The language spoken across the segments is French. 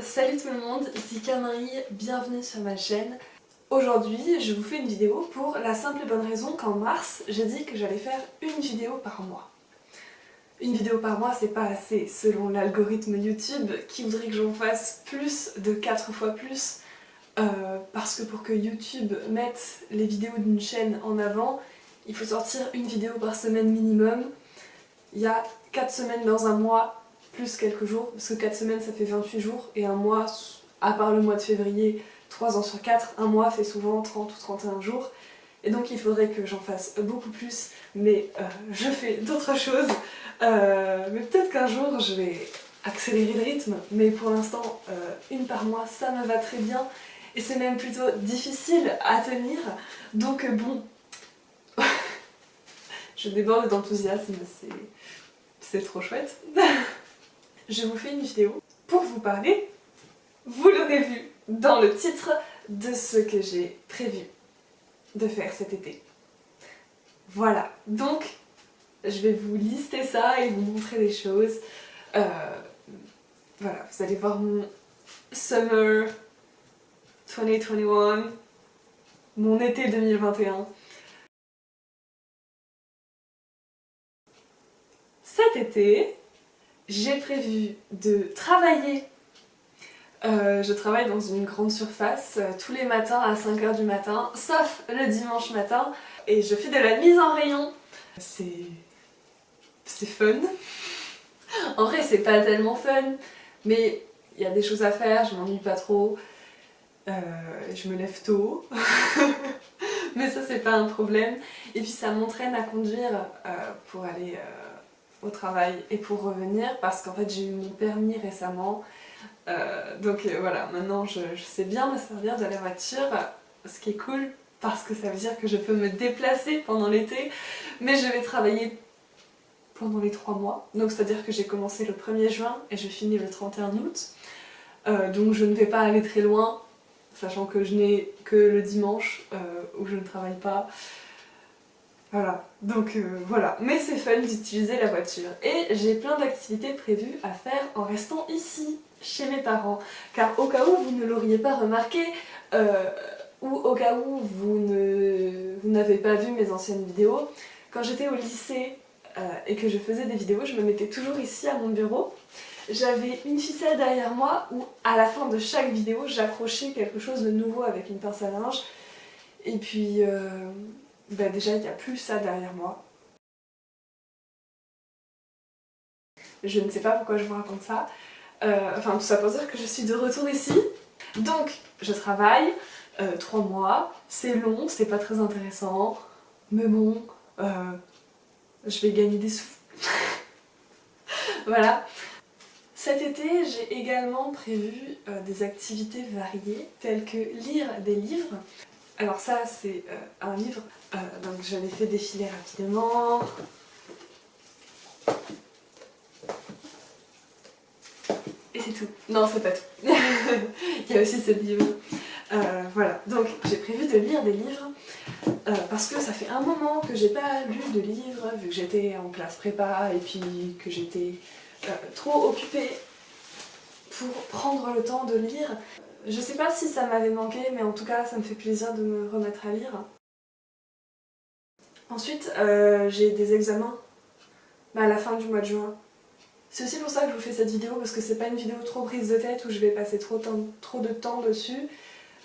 Salut tout le monde, ici Camille, bienvenue sur ma chaîne. Aujourd'hui, je vous fais une vidéo pour la simple et bonne raison qu'en mars, j'ai dit que j'allais faire une vidéo par mois. Une vidéo par mois, c'est pas assez selon l'algorithme YouTube qui voudrait que j'en fasse plus de 4 fois plus. Parce que pour que YouTube mette les vidéos d'une chaîne en avant, il faut sortir une vidéo par semaine minimum. Il y a 4 semaines dans un mois, plus quelques jours, parce que 4 semaines ça fait 28 jours, et un mois, à part le mois de février, 3 ans sur 4, un mois fait souvent 30 ou 31 jours. Et donc il faudrait que j'en fasse beaucoup plus, mais je fais d'autres choses. Mais peut-être qu'un jour je vais accélérer le rythme, mais pour l'instant, une par mois, ça me va très bien. Et c'est même plutôt difficile à tenir, donc bon, je déborde d'enthousiasme, c'est trop chouette. Je vous fais une vidéo pour vous parler, vous l'aurez vu dans le titre, de ce que j'ai prévu de faire cet été. Voilà, donc je vais vous lister ça et vous montrer des choses. Voilà, vous allez voir mon Summer 2021, mon été 2021. Cet été, j'ai prévu de travailler. Je travaille dans une grande surface tous les matins à 5h du matin, sauf le dimanche matin, et je fais de la mise en rayon. C'est fun. En vrai, c'est pas tellement fun, mais il y a des choses à faire, je m'ennuie pas trop. Je me lève tôt, mais ça c'est pas un problème. Et puis ça m'entraîne à conduire pour aller au travail et pour revenir, parce qu'en fait j'ai eu mon permis récemment. Donc voilà, maintenant je sais bien me servir de la voiture, ce qui est cool parce que ça veut dire que je peux me déplacer pendant l'été, mais je vais travailler pendant les 3 mois. Donc c'est à dire que j'ai commencé le 1er juin et je finis le 31 août. Donc je ne vais pas aller très loin, sachant que je n'ai que le dimanche où je ne travaille pas. Voilà, donc voilà. Mais c'est fun d'utiliser la voiture. Et j'ai plein d'activités prévues à faire en restant ici, chez mes parents. Car au cas où vous ne l'auriez pas remarqué, ou au cas où vous n'avez pas vu mes anciennes vidéos, quand j'étais au lycée et que je faisais des vidéos, je me mettais toujours ici à mon bureau. J'avais une ficelle derrière moi où à la fin de chaque vidéo, j'accrochais quelque chose de nouveau avec une pince à linge. Et puis bah déjà il n'y a plus ça derrière moi. Je ne sais pas pourquoi je vous raconte ça. Enfin tout ça pour dire que je suis de retour ici. Donc je travaille 3 mois, c'est long, c'est pas très intéressant, mais bon, je vais gagner des sous. Voilà. Cet été, j'ai également prévu des activités variées, telles que lire des livres. Alors ça, c'est un livre, donc je l'ai fait défiler rapidement. Et c'est tout. Non, c'est pas tout. Il y a aussi ce livre. Voilà, donc j'ai prévu de lire des livres parce que ça fait un moment que j'ai pas lu de livres, vu que j'étais en classe prépa et puis que j'étais trop occupée pour prendre le temps de lire. Je sais pas si ça m'avait manqué, mais en tout cas ça me fait plaisir de me remettre à lire. Ensuite, j'ai des examens à la fin du mois de juin. C'est aussi pour ça que je vous fais cette vidéo, parce que c'est pas une vidéo trop prise de tête où je vais passer trop de temps dessus.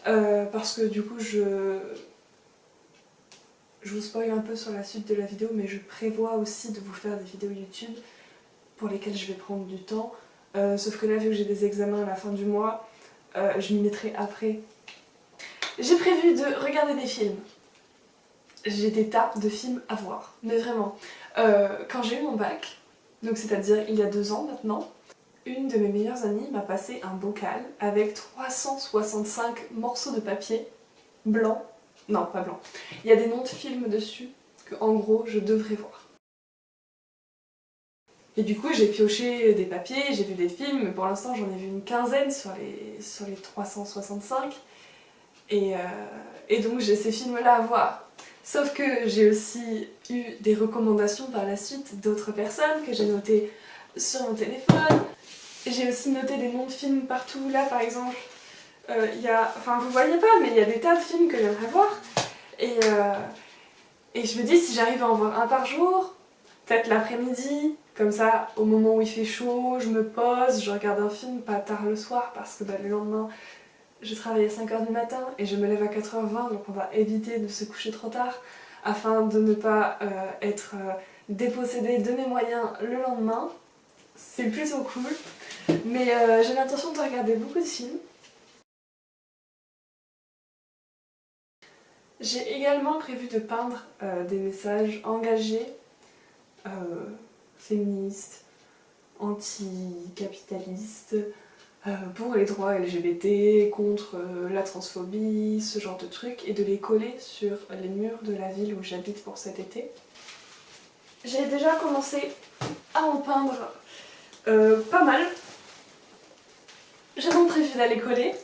Parce que du coup je vous spoil un peu sur la suite de la vidéo, mais je prévois aussi de vous faire des vidéos YouTube pour lesquelles je vais prendre du temps. Sauf que là, vu que j'ai des examens à la fin du mois, je m'y mettrai après. J'ai prévu de regarder des films. J'ai des tas de films à voir, mais vraiment. Quand j'ai eu mon bac, donc c'est-à-dire il y a 2 ans maintenant, une de mes meilleures amies m'a passé un bocal avec 365 morceaux de papier blanc. Non, pas blanc. Il y a des noms de films dessus que, en gros, je devrais voir. Et du coup, j'ai pioché des papiers, j'ai vu des films, mais pour l'instant, j'en ai vu une quinzaine sur les 365. Et donc, j'ai ces films-là à voir. Sauf que j'ai aussi eu des recommandations par la suite d'autres personnes que j'ai notées sur mon téléphone. J'ai aussi noté des noms de films partout. Là par exemple, il y a... Enfin vous voyez pas, mais il y a des tas de films que j'aimerais voir. Et je me dis si j'arrive à en voir un par jour, peut-être l'après-midi, comme ça au moment où il fait chaud, je me pose, je regarde un film pas tard le soir parce que le lendemain je travaille à 5h du matin et je me lève à 4h20, donc on va éviter de se coucher trop tard afin de ne pas être dépossédé de mes moyens le lendemain. C'est plutôt cool, mais j'ai l'intention de regarder beaucoup de films. J'ai également prévu de peindre des messages engagés, féministes, anti-capitalistes, pour les droits LGBT, contre la transphobie, ce genre de trucs, et de les coller sur les murs de la ville où j'habite pour cet été. J'ai déjà commencé à en peindre pas mal. J'ai donc prévu d'aller coller.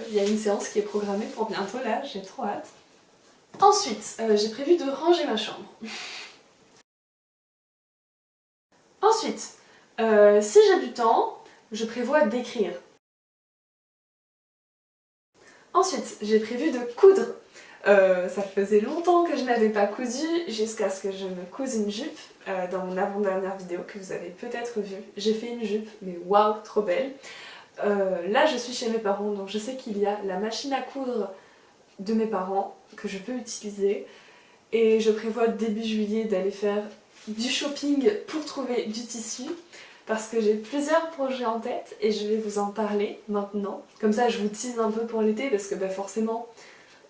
Il y a une séance qui est programmée pour bientôt là, j'ai trop hâte. Ensuite, j'ai prévu de ranger ma chambre. Ensuite, si j'ai du temps, je prévois d'écrire. Ensuite, j'ai prévu de coudre. Ça faisait longtemps que je n'avais pas cousu, jusqu'à ce que je me couse une jupe dans mon avant-dernière vidéo que vous avez peut-être vue. J'ai fait une jupe, mais waouh, trop belle. Là, je suis chez mes parents, donc je sais qu'il y a la machine à coudre de mes parents que je peux utiliser. Et je prévois début juillet d'aller faire du shopping pour trouver du tissu. Parce que j'ai plusieurs projets en tête et je vais vous en parler maintenant. Comme ça je vous tease un peu pour l'été parce que forcément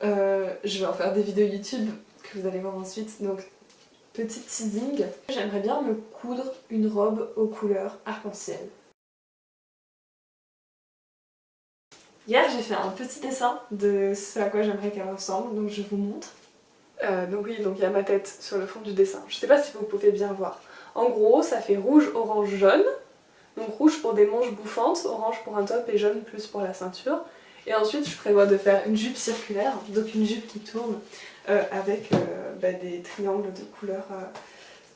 je vais en faire des vidéos YouTube que vous allez voir ensuite. Donc petit teasing. J'aimerais bien me coudre une robe aux couleurs arc-en-ciel. Hier j'ai fait un petit dessin de ce à quoi j'aimerais qu'elle ressemble, donc je vous montre. Donc oui, donc il y a ma tête sur le fond du dessin. Je sais pas si vous pouvez bien voir. En gros, ça fait rouge, orange, jaune. Donc rouge pour des manches bouffantes, orange pour un top et jaune plus pour la ceinture. Et ensuite, je prévois de faire une jupe circulaire, donc une jupe qui tourne avec des triangles de couleurs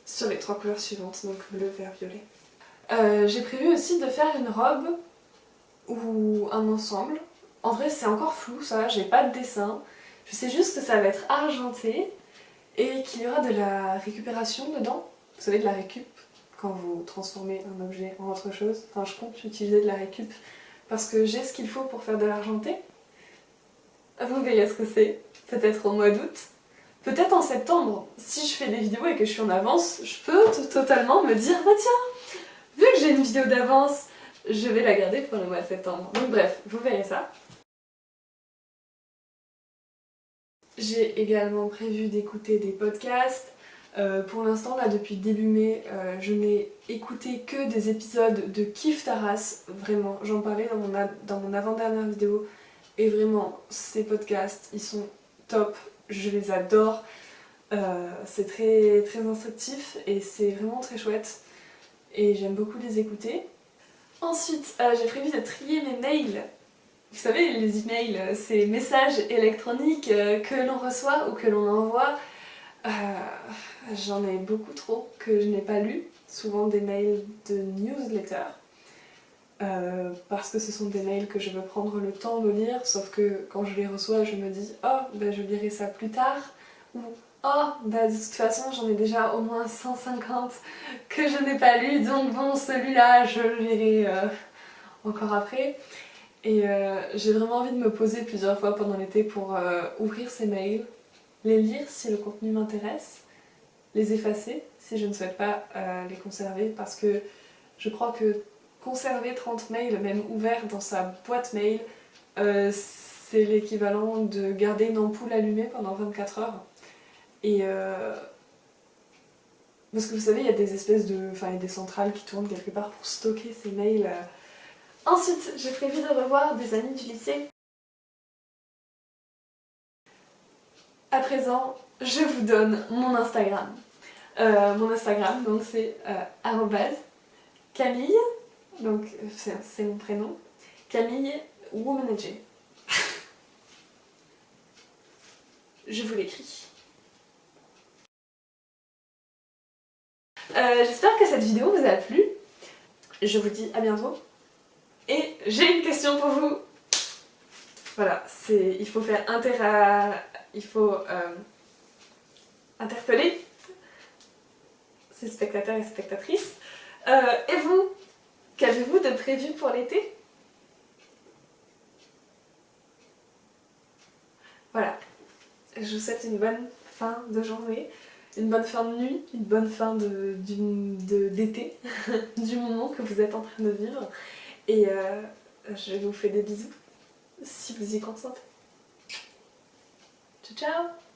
sur les 3 couleurs suivantes, donc bleu, vert, violet. J'ai prévu aussi de faire une robe ou un ensemble. En vrai, c'est encore flou ça, j'ai pas de dessin. Je sais juste que ça va être argenté et qu'il y aura de la récupération dedans. Vous savez, de la récup quand vous transformez un objet en autre chose. Enfin, je compte utiliser de la récup parce que j'ai ce qu'il faut pour faire de l'argenté. Vous verrez ce que c'est, peut-être au mois d'août, peut-être en septembre. Si je fais des vidéos et que je suis en avance, je peux totalement me dire bah tiens, vu que j'ai une vidéo d'avance, je vais la garder pour le mois de septembre. Donc bref, vous verrez ça. J'ai également prévu d'écouter des podcasts. Pour l'instant, là, depuis début mai, je n'ai écouté que des épisodes de Kif Taras. Vraiment, j'en parlais dans mon avant-dernière vidéo. Et vraiment, ces podcasts, ils sont top. Je les adore. C'est très, très instructif et c'est vraiment très chouette. Et j'aime beaucoup les écouter. Ensuite, j'ai prévu de trier mes mails. Vous savez, les emails, ces messages électroniques que l'on reçoit ou que l'on envoie, j'en ai beaucoup trop que je n'ai pas lu, souvent des mails de newsletter, parce que ce sont des mails que je veux prendre le temps de lire, sauf que quand je les reçois, je me dis « Oh, je lirai ça plus tard » ou « Oh, de toute façon, j'en ai déjà au moins 150 que je n'ai pas lu, donc bon, celui-là, je le lirai encore après ». Et j'ai vraiment envie de me poser plusieurs fois pendant l'été pour ouvrir ces mails, les lire si le contenu m'intéresse, les effacer si je ne souhaite pas les conserver, parce que je crois que conserver 30 mails, même ouverts dans sa boîte mail, c'est l'équivalent de garder une ampoule allumée pendant 24 heures. Et parce que vous savez, il y a des espèces de... Enfin, il y a des centrales qui tournent quelque part pour stocker ces mails. Ensuite, j'ai prévu de revoir des amis du lycée. À présent, je vous donne mon Instagram. Mon Instagram, donc c'est @Camille, donc c'est mon prénom, Camille Womanager. Je vous l'écris. J'espère que cette vidéo vous a plu. Je vous dis à bientôt Et j'ai une question pour vous. Voilà, il faut faire interpeller ses spectateurs et spectatrices. Et vous, qu'avez-vous de prévu pour l'été? Voilà, je vous souhaite une bonne fin de journée, une bonne fin de nuit, une bonne fin d'été, du moment que vous êtes en train de vivre. Et je vous fais des bisous, si vous y consentez. Ciao ciao!